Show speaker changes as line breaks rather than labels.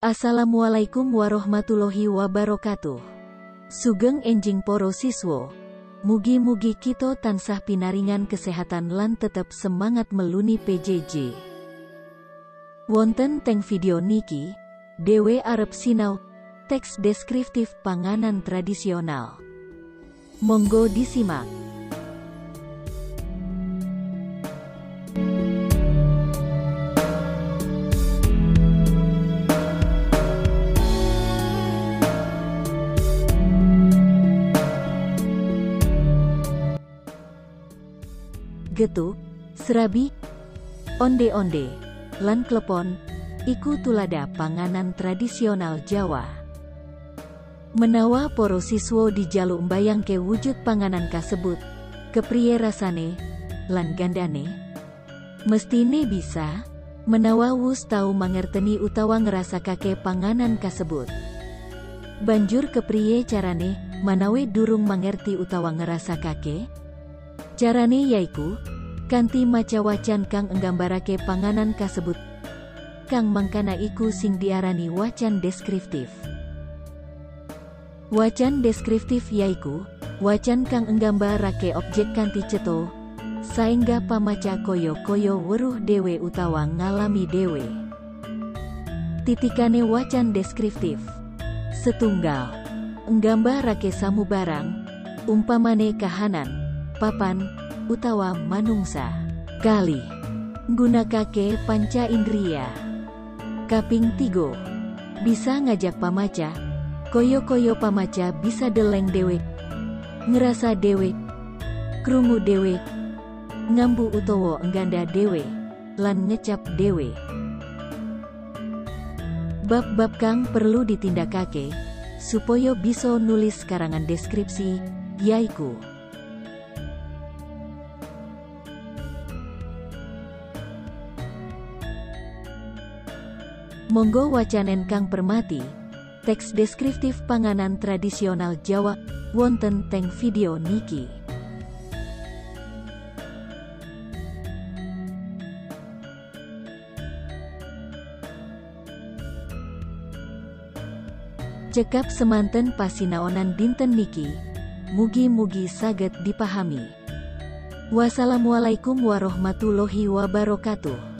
Assalamualaikum warahmatullahi wabarakatuh. Sugeng enjing poro siswo. Mugi-mugi kita tansah pinaringan kesehatan lan tetep semangat meluni PJJ. Wonten teng video niki, dewe arep sinau teks deskriptif panganan tradisional. Monggo disimak. Getuk, serabi, onde-onde, lan klepon, iku tulada panganan tradisional Jawa. Menawa poro siswo dijaluk mbayangke wujud panganan kasebut, kepriye rasane, lan gandane, mestine bisa, menawa wus tau mangerteni utawa ngrasakake panganan kasebut. Banjur kepriye carane, manawe durung mangerti utawa ngrasakake? Carane yaiku, kanthi maca wacan kang nggambarake panganan kasebut, kang mangkana iku sing diarani wacan deskriptif. Wacan deskriptif yaiku, wacan kang nggambarake objek kanthi cetha, saengga pamaca kaya-kaya weruh dhewe utawa ngalami dhewe. Titikane wacan deskriptif. Setunggal, nggambarake samubarang, umpamane kahanan, papan, utawa manungsa. Kali, nggunakake panca indria. Kaping 3, bisa ngajak pamaca, koyo-koyo pamaca bisa deleng dewe, ngerasa dewe, krungu dewe, ngambu utawa engganda dewe, lan ngecap dewe. Bab-bab kang perlu ditindakake, supaya bisa nulis karangan deskripsi, yaiku monggo wacanen kang permati, teks deskriptif panganan tradisional Jawa, wonten teng video niki. Cekap semanten pasinaonan dinten niki, mugi-mugi saged dipahami. Wassalamualaikum warahmatullahi wabarakatuh.